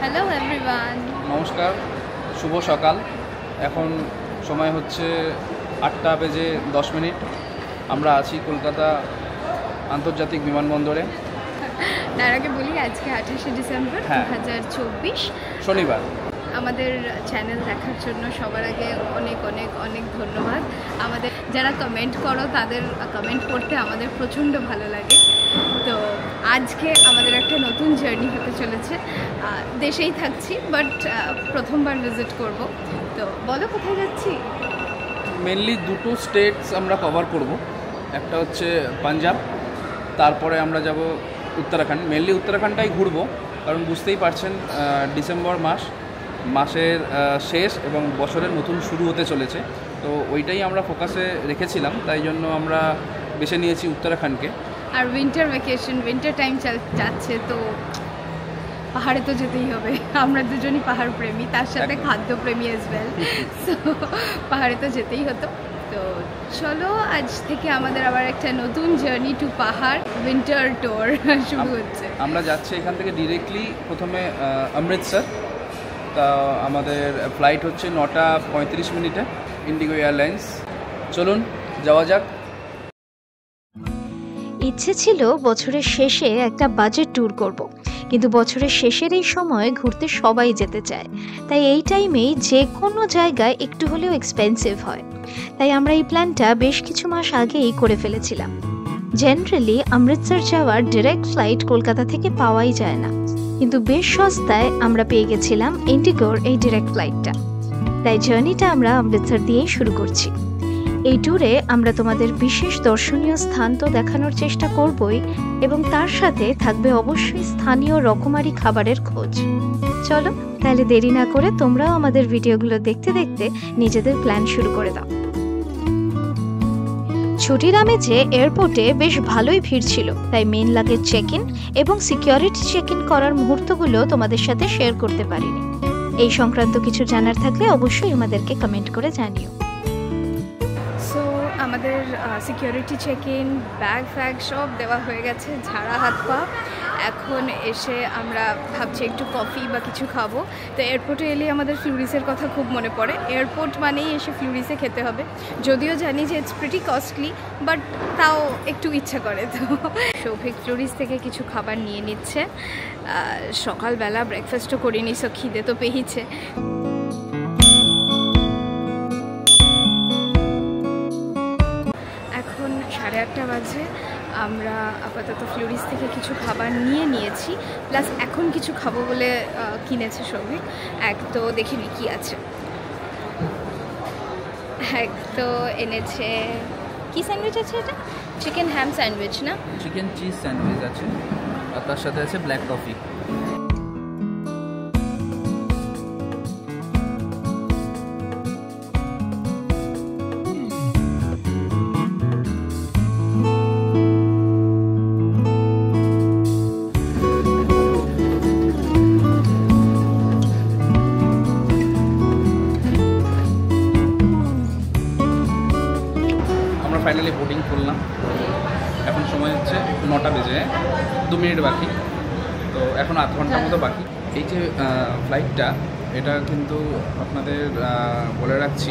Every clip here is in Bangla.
হ্যালো এভরিওয়ান, নমস্কার, শুভ সকাল। এখন সময় হচ্ছে 8টা বেজে 10 মিনিট। আমরা আছি কলকাতা আন্তর্জাতিক বিমানবন্দরে। তার আগে বলি আজকে 28শে ডিসেম্বর 2024 শনিবার। আমাদের চ্যানেল দেখার জন্য সবার আগে অনেক অনেক অনেক ধন্যবাদ। আমাদের যারা কমেন্ট করো তাদের কমেন্ট করতে আমাদের প্রচণ্ড ভালো লাগে। তো আজকে আমাদের একটা নতুন জার্নি হতে চলেছে। দেশেই থাকছি, বাট প্রথমবার ভিজিট করব। তো বলো কোথায় যাচ্ছি? মেনলি দুটো স্টেটস আমরা কভার করব। একটা হচ্ছে পাঞ্জাব, তারপরে আমরা যাব উত্তরাখণ্ড। মেনলি উত্তরাখণ্ডটাই ঘুরবো, কারণ বুঝতেই পারছেন ডিসেম্বর মাসের শেষ এবং বছরের নতুন শুরু হতে চলেছে। তো ওইটাই আমরা ফোকাসে রেখেছিলাম, তাই জন্য আমরা বেছে নিয়েছি উত্তরাখণ্ডকে। আর উইন্টার ভ্যাকেশন, উইন্টার টাইম যাচ্ছে, তো পাহাড়ে তো যেতেই হবে। আমরা দুজনই পাহাড় প্রেমী, তার সাথে খাদ্য প্রেমী অ্যাজ ওয়েল। সো পাহাড়ে তো যেতেই হতো। তো চলো, আজ থেকে আমাদের আবার একটা নতুন জার্নি টু পাহাড় উইন্টার ট্যুর শুরু হচ্ছে। আমরা যাচ্ছি এখান থেকে ডিরেক্টলি প্রথমে অমৃতসর। তা আমাদের ফ্লাইট হচ্ছে 9টা 35 মিনিটে, ইন্ডিগো এয়ারলাইন্স। চলুন যাওয়া যাক। ইচ্ছে ছিল বছরের শেষে একটা বাজেট ট্যুর করব, কিন্তু বছরের শেষের এই সময় ঘুরতে সবাই যেতে চায়। তাই এই টাইমেই যে কোনো জায়গায় একটু হলেও এক্সপেন্সিভ হয়। তাই আমরা এই প্ল্যানটা বেশ কিছু মাস আগেই করে ফেলেছিলাম। জেনারেলি অমৃতসর যাওয়ার ডিরেক্ট ফ্লাইট কলকাতা থেকে পাওয়াই যায় না, কিন্তু বেশ সস্তায় আমরা পেয়ে গেছিলাম ইন্ডিগোর এই ডিরেক্ট ফ্লাইটটা। তাই জার্নিটা আমরা অমৃতসর দিয়েই শুরু করছি। এই ট্যুরে আমরা তোমাদের বিশেষ দর্শনীয় স্থান তো দেখানোর চেষ্টা করবই, এবং তার সাথে থাকবে অবশ্যই স্থানীয় রকমারি খাবারের খোঁজ। চলো তাহলে দেরি না করে তোমরাও আমাদের ভিডিওগুলো দেখতে দেখতে নিজেদের প্ল্যান শুরু করে দাও। ছুটির আমেজে এয়ারপোর্টে বেশ ভালোই ভিড় ছিল, তাই মেন লাগেজ চেক ইন এবং সিকিউরিটি চেক ইন করার মুহূর্তগুলো তোমাদের সাথে শেয়ার করতে পারিনি। এই সংক্রান্ত কিছু জানার থাকলে অবশ্যই আমাদেরকে কমেন্ট করে জানিও। আমাদের সিকিউরিটি চেক ইন, ব্যাগ ফ্যাগ সব দেওয়া হয়ে গেছে, ঝাড়া হাত পা। এখন এসে আমরা ভাবছি একটু কফি বা কিছু খাবো। তো এয়ারপোর্টে এলে আমাদের ফ্লুরিসের কথা খুব মনে পড়ে। এয়ারপোর্ট মানেই এসে ফ্লুরিসে খেতে হবে, যদিও জানি যে ইটস প্রিটি কস্টলি, বাট তাও একটু ইচ্ছা করে। তো সৌভিক ফ্লুরিস থেকে কিছু খাবার নিয়ে নিচ্ছে। সকালবেলা ব্রেকফাস্টও করিনি, সো খিদে তো পেয়েছে। এখন 8:30 বাজে। আমরা আপাতত ফ্লুরিস থেকে কিছু খাবার নিয়েছি, প্লাস এখন কিছু খাবো বলে কিনেছে সৌভিক। এক তো দেখিনি কি আছে। এক তো এনেছে, কি স্যান্ডউইচ আছে এটা? চিকেন হ্যাম স্যান্ডউইচ না, চিকেন চিজ স্যান্ডউইচ আছে, আর তার সাথে আছে ব্ল্যাক কফি। ফাইনালি বোর্ডিং করলাম। এখন সময় হচ্ছে 9টা বেজে 2 মিনিট বাকি। তো এখন আধ ঘন্টার মতো বাকি। এই যে ফ্লাইটটা, এটা কিন্তু আপনাদের বলে রাখছি,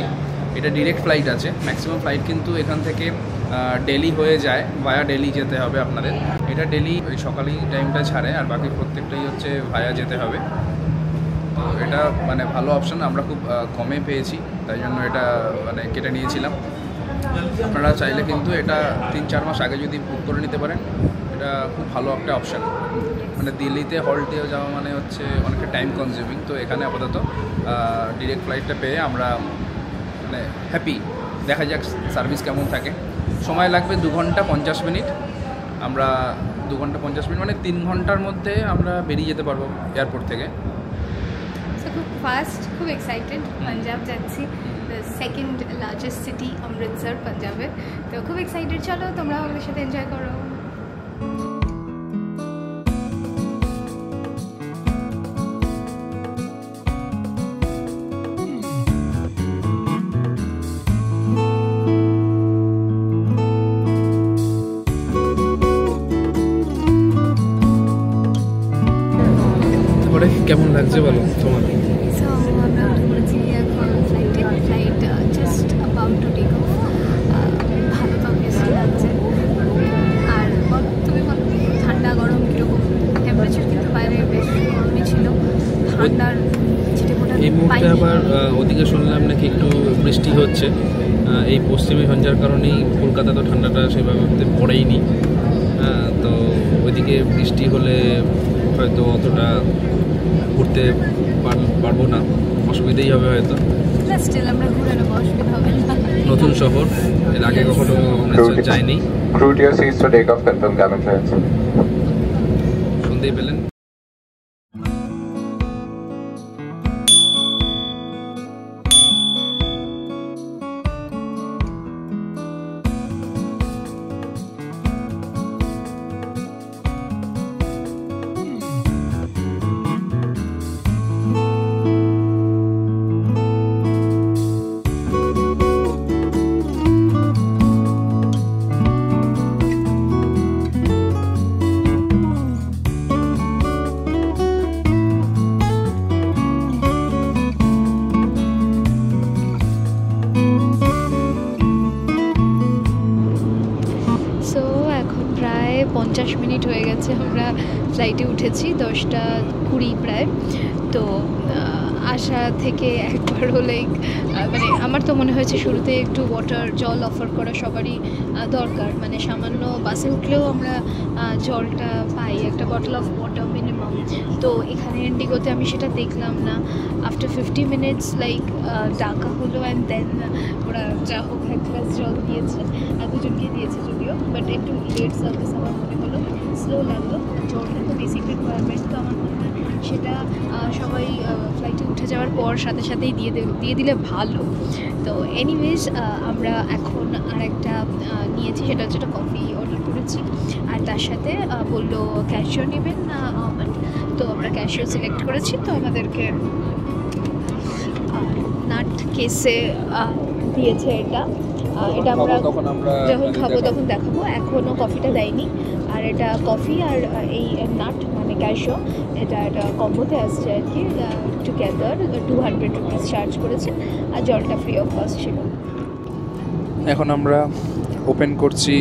এটা ডিরেক্ট ফ্লাইট আছে। ম্যাক্সিমাম ফ্লাইট কিন্তু এখান থেকে দিল্লি হয়ে যায়, ভায়া দিল্লি যেতে হবে আপনাদের। এটা দিল্লি ওই সকালেই টাইমটা ছাড়ে, আর বাকি প্রত্যেকটাই হচ্ছে ভায়া যেতে হবে। তো এটা মানে ভালো অপশান, আমরা খুব কমে পেয়েছি, তাই জন্য এটা মানে কেটে নিয়েছিলাম। আপনারা চাইলে কিন্তু এটা 3-4 মাস আগে যদি বুক করে নিতে পারেন, এটা খুব ভালো একটা অপশান। মানে দিল্লিতে হল্টে যাওয়া মানে হচ্ছে অনেকটা টাইম কনজিউমিং। তো এখানে আপাতত ডিরেক্ট ফ্লাইটটা পেয়ে আমরা মানে হ্যাপি। দেখা যাক সার্ভিস কেমন থাকে। সময় লাগবে 2 ঘন্টা 50 মিনিট। আমরা 2 ঘন্টা 50 মিনিট মানে 3 ঘন্টার মধ্যে আমরা বেরিয়ে যেতে পারবো এয়ারপোর্ট থেকে। খুব ফাস্ট, খুব এক্সাইটেড। পাঞ্জাব যাচ্ছি, সেকেন্ড লার্জেস্ট সিটি অমৃতসর পাঞ্জাবের। তো খুব এক্সাইটেড। চলো তোমরা আমাদের সাথে এনজয় করো। পরে কেমন লাগছে বলো তোমার? সো আমরা উঠে পড়েছি এখন flight just about to take off. ভালো তো অবভিয়াসলি লাগছে। আর তুমি বলো ঠান্ডা গরম কীরকম? টেম্পারেচার কিন্তু বাইরে বেশ গরমই ছিল, ঠান্ডার এই মুহূর্তে আবার ওদিকে শুনলাম নাকি একটু বৃষ্টি হচ্ছে। এই পশ্চিমী ঝঞ্ঝার কারণেই কলকাতা তো ঠান্ডাটা সেভাবে পড়েইনি। তো ওইদিকে বৃষ্টি হলে হয়তো অতটা ঘুরতে পারবো না, অসুবিধাই হবে হয়তো। আমরা ঘুরে নেবো, অসুবিধা হবে না। নতুন শহর, এর আগে কখনো আমরা যাইনি। Crew to your seats to take off, confirm cabin clearance. শুনতেই পেলেন। সো এখন প্রায় 50 মিনিট হয়ে গেছে আমরা ফ্লাইটে উঠেছি, 10:20 প্রায়। তো আসা থেকে একবারও লাইক মানে আমার তো মনে হয়েছে শুরুতে একটু জল অফার করা সবারই দরকার। মানে সামান্য বাসে উঠলেও আমরা জলটা পাই, একটা বটল অফ ওয়াটার মিনিমাম। তো এখানে ইন্ডিগোতে আমি সেটা দেখলাম না। আফটার 50 মিনিটস লাইক ডাকা হলো অ্যান্ড দেন ওরা যা হোক এক গ্লাস জল দিয়েছে, দুজনকে দিয়েছে যদিও, বাট একটু লেট সার্ভিস আমার মনে হলো, স্লো লাগলো। জলটা তো বেসিক রিকোয়ারমেন্ট, তো আমার মনে হয় সেটা সবাই ফ্লাইটে উঠে যাওয়ার পর সাথে সাথেই দিয়ে দিলে ভালো। তো এনিওয়েজ আমরা এখন আরেকটা নিয়েছি, সেটা হচ্ছে একটা কফি অর্ডার করেছি। আর তার সাথে বললো ক্যাশিও নেবেন না আমন্ড, তো আমরা ক্যাশিও সিলেক্ট করেছি। তো আমাদেরকে নাট কেসে দিয়েছে এটা আমরা যখন খাবো তখন দেখাবো। এখনও কফিটা দেয়নি। আর এটা কফি আর এই নাট মানে ক্যাশিও, এটা কম্বোতে আসছে আর কি। টুগেদার 200 রুপিস চার্জ করেছে, আর জলটা ফ্রি অফ কস্ট ছিল। এখন আমরা ওপেন করছি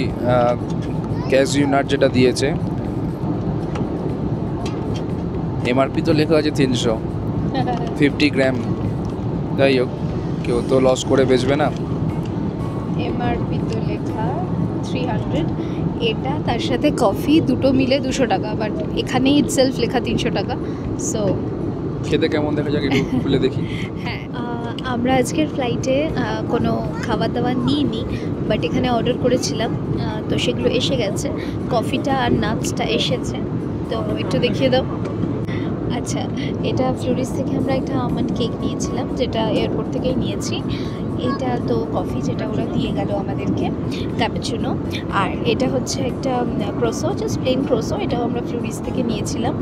ক্যাশিউ নাট যেটা দিয়েছে। এমআরপি তো লেখা আছে 350 গ্রাম, যাই হোক কেউ তো লস করে বেচবে না। এমআরপি তো লেখা 300, এটা তার সাথে কফি দুটো মিলে 200 টাকা, বাট এখানে ইটসেলফ লেখা 300 টাকা। সো খেতে কেমন দেখা যাক একটু খুলে দেখি। হ্যাঁ, আমরা আজকের ফ্লাইটে কোনো খাবার দাবার নিইনি, বাট এখানে অর্ডার করেছিলাম, তো সেগুলো এসে গেছে। কফিটা আর নাটসটা এসেছে, তো একটু দেখিয়ে দাও। আচ্ছা, এটা ফ্লোরিস থেকে আমরা একটা আমন্ড কেক নিয়েছিলাম, যেটা এয়ারপোর্ট থেকেই নিয়েছি। এটা তো কফি যেটা ওরা দিয়ে গেল আমাদেরকে, ক্যাপুচিনো। আর এটা হচ্ছে একটা ক্রোসো, জাস্ট প্লেন ক্রোসো, এটাও আমরা ফ্লোরিস থেকে নিয়েছিলাম।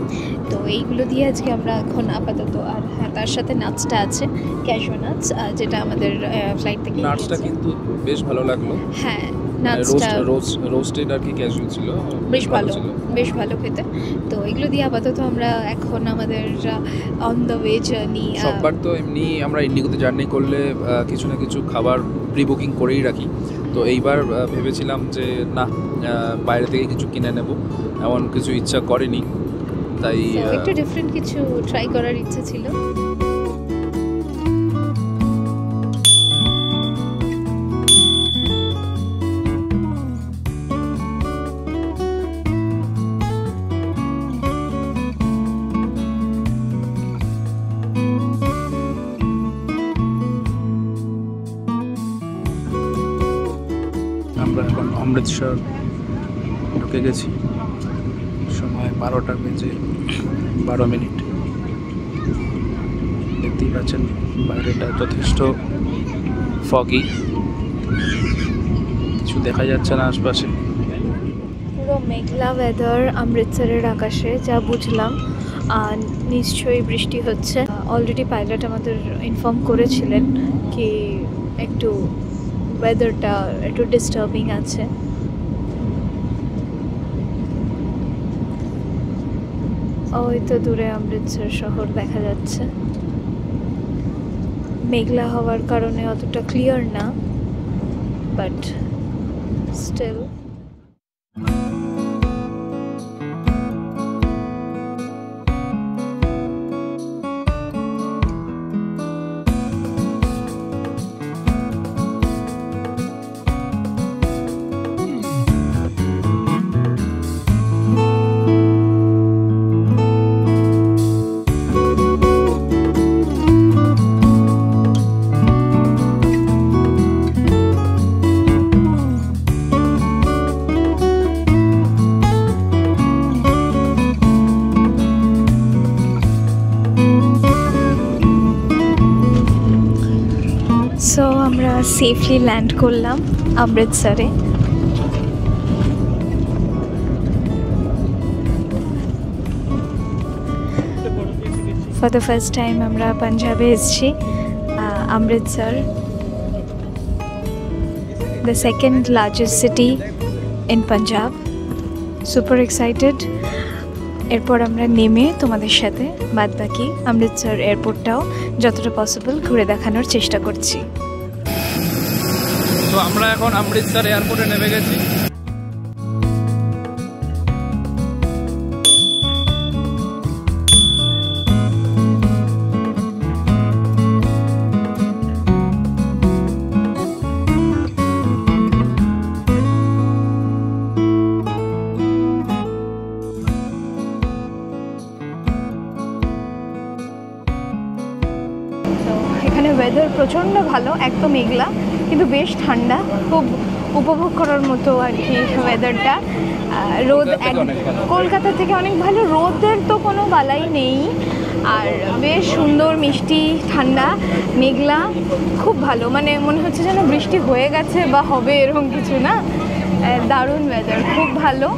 তো এইগুলো দিয়ে আজকে আমরা এখন আপাতত, আর হ্যাঁ তার সাথে নাটসটা আছে, ক্যাশিউ নাটস, যেটা আমাদের ফ্লাইট থেকে নাটসটা কিন্তু বেশ ভালো লাগলো। হ্যাঁ, নাটসটা রোস্টেড আর কি ক্যাজুয়াল ছিল, বেশ ভালো খেতে। তো এগুলো দিয়ে আপাতত আমরা এখন আমাদের অন দ্য ওয়ে জার্নি। সববার তো এমনি আমরা ইন্ডিগোতে জার্নি করলে কিছু না কিছু খাবার প্রি বুকিং করেই রাখি। তো এইবার ভেবেছিলাম যে না, বাইরে থেকে কিছু কিনে নেব, এমন কিছু ইচ্ছা করেনি, তাই একটু ডিফারেন্ট কিছু ট্রাই করার ইচ্ছা ছিল। আমরা এখন অমৃতসর ঢুকে গেছি, সময় 12:12 দেখতেই পাচ্ছেন বাইরেটা যথেষ্ট ফগি, কিছু দেখা যাচ্ছে না আশপাশে। পুরো মেঘলা ওয়েদার অমৃতসরের আকাশে, যা বুঝলাম নিশ্চয়ই বৃষ্টি হচ্ছে। অলরেডি পাইলট আমাদের ইনফর্ম করেছিলেন কি একটু ওয়েদারটা একটু ডিস্টার্বিং আছে। ওই তো দূরে অমৃতসর শহর দেখা যাচ্ছে। মেঘলা হওয়ার কারণে অতটা ক্লিয়ার না, বাট স্টিল। সো আমরা সেফলি ল্যান্ড করলাম অমৃতসরে। ফর দ্য ফার্স্ট টাইম আমরা পাঞ্জাবে এসেছি, Amritsar, the second largest city in Punjab. Super excited. এরপর আমরা নেমে তোমাদের সাথে বাদবাকি অমৃতসর এয়ারপোর্টটাও যতটা পসিবল ঘুরে দেখানোর চেষ্টা করছি। তো আমরা এখন অমৃতসর এয়ারপোর্টে নেমে গেছি। এখানে ওয়েদার প্রচণ্ড ভালো, একদম মেঘলা কিন্তু বেশ ঠান্ডা, খুব উপভোগ করার মতো আর কি ওয়েদারটা। রোদ কলকাতা থেকে অনেক ভালো, রোদের তো কোনো বালাই নেই, আর বেশ সুন্দর মিষ্টি ঠান্ডা মেঘলা, খুব ভালো। মানে মনে হচ্ছে যেন বৃষ্টি হয়ে গেছে বা হবে এরকম কিছু না, দারুণ ওয়েদার, খুব ভালো।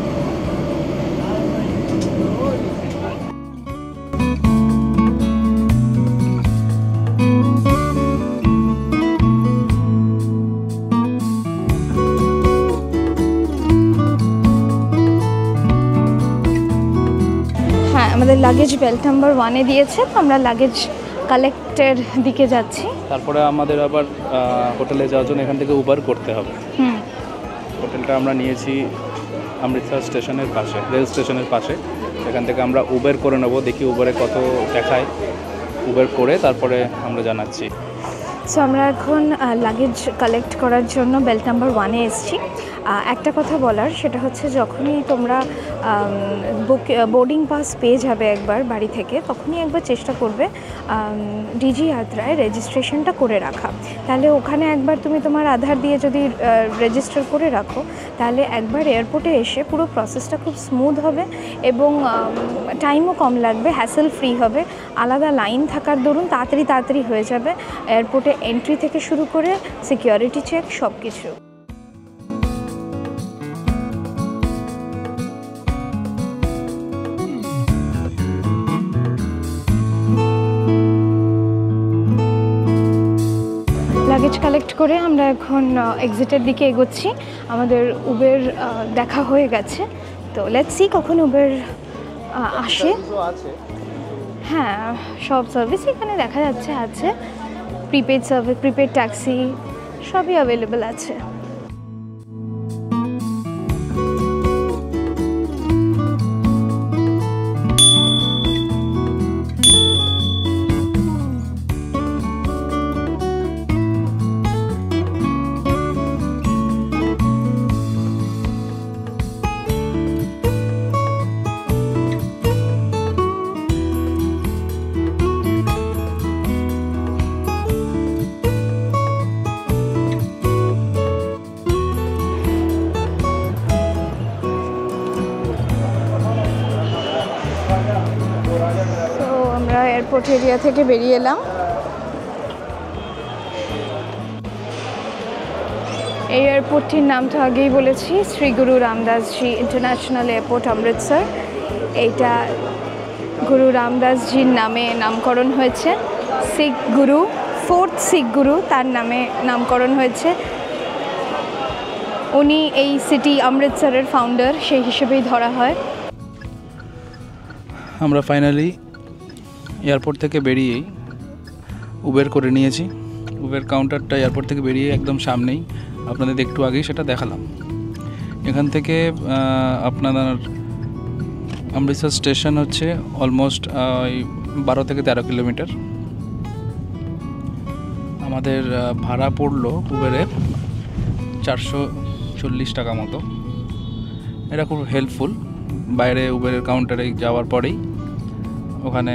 আমাদের লাগেজ বেল্ট নাম্বার 1-এ দিয়েছে, তো আমরা লাগেজ কালেক্টের দিকে যাচ্ছি। তারপরে আমাদের আবার হোটেলে যাওয়ার জন্য এখান থেকে উবার করতে হবে। হোটেলটা আমরা নিয়েছি অমৃতসর স্টেশনের পাশে, রেল স্টেশনের পাশে। এখান থেকে আমরা উবের করে নেব, দেখি উবারে কত দেখায়, উবের করে তারপরে আমরা জানাচ্ছি। সো আমরা এখন লাগেজ কালেক্ট করার জন্য বেল্ট নাম্বার 1-এ এসেছি। একটা কথা বলার, সেটা হচ্ছে যখনই তোমরা বোর্ডিং পাস পেয়ে যাবে একবার বাড়ি থেকে, তখনই একবার চেষ্টা করবে ডিজি যাত্রায় রেজিস্ট্রেশনটা করে রাখা। তাহলে ওখানে একবার তুমি তোমার আধার দিয়ে যদি রেজিস্টার করে রাখো, তাহলে একবার এয়ারপোর্টে এসে পুরো প্রসেসটা খুব স্মুথ হবে এবং টাইমও কম লাগবে, হ্যাসেল ফ্রি হবে। আলাদা লাইন থাকার দরুন তাড়াতাড়ি হয়ে যাবে এয়ারপোর্টে এন্ট্রি থেকে শুরু করে সিকিউরিটি চেক সব কিছু। লাগেজ কালেক্ট করে আমরা এখন এক্সিটের দিকে এগোচ্ছি। আমাদের উবের দেখা হয়ে গেছে, তো লেটস সি কখন উবের আসে। হ্যাঁ, সব সার্ভিস এখানে দেখা যাচ্ছে আছে, প্রিপেড সার্ভিস, প্রিপেড ট্যাক্সি সবই অ্যাভেলেবেল আছে। এয়ারপোর্ট এরিয়া থেকে বেরিয়ে এলাম। এই এয়ারপোর্টটির নাম তো আগেই বলেছি, শ্রী গুরু রামদাসজি ইন্টারন্যাশনাল এয়ারপোর্ট অমৃতসর। এইটা গুরু রামদাসজির নামে নামকরণ হয়েছে। শিখ গুরু, 4th শিখ গুরু, তার নামে নামকরণ হয়েছে। উনি এই সিটি অমৃতসরের ফাউন্ডার, সেই হিসেবেই ধরা হয়। আমরা ফাইনালি এয়ারপোর্ট থেকে বেরিয়েই উবের করে নিয়েছি। উবের কাউন্টারটা এয়ারপোর্ট থেকে বেরিয়ে একদম সামনেই, আপনাদের একটু আগেই সেটা দেখালাম। এখান থেকে আপনার অমৃতসর স্টেশন হচ্ছে অলমোস্ট 12 থেকে 13 কিলোমিটার। আমাদের ভাড়া পড়লো উবেরে 440 টাকা মতো। এটা খুব হেল্পফুল। বাইরে উবেরের কাউন্টারে যাওয়ার পরেই ওখানে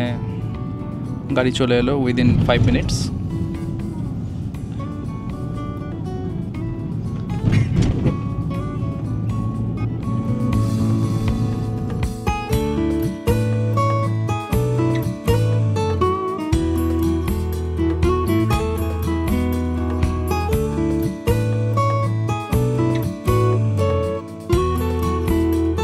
গাড়ি চলে এলো উইদিন 5 মিনিটস।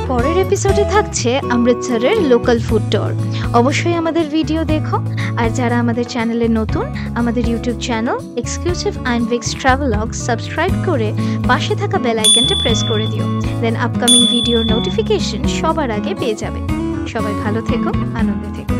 পরের এপিসোডে থাকছে অমৃতসরের লোকাল ফুড ট্যুর। অবশ্যই আমাদের ভিডিও দেখো, আর যারা আমাদের চ্যানেলে নতুন, আমাদের ইউটিউব চ্যানেল এক্সক্লুসিভ আইনভিক্স ট্রাভেলগস সাবস্ক্রাইব করে পাশে থাকা বেল আইকনটা প্রেস করে দিও। দেন আপকামিং ভিডিওর নোটিফিকেশন সবার আগে পেয়ে যাবে। সবাই ভালো থেকো, আনন্দে থেকো।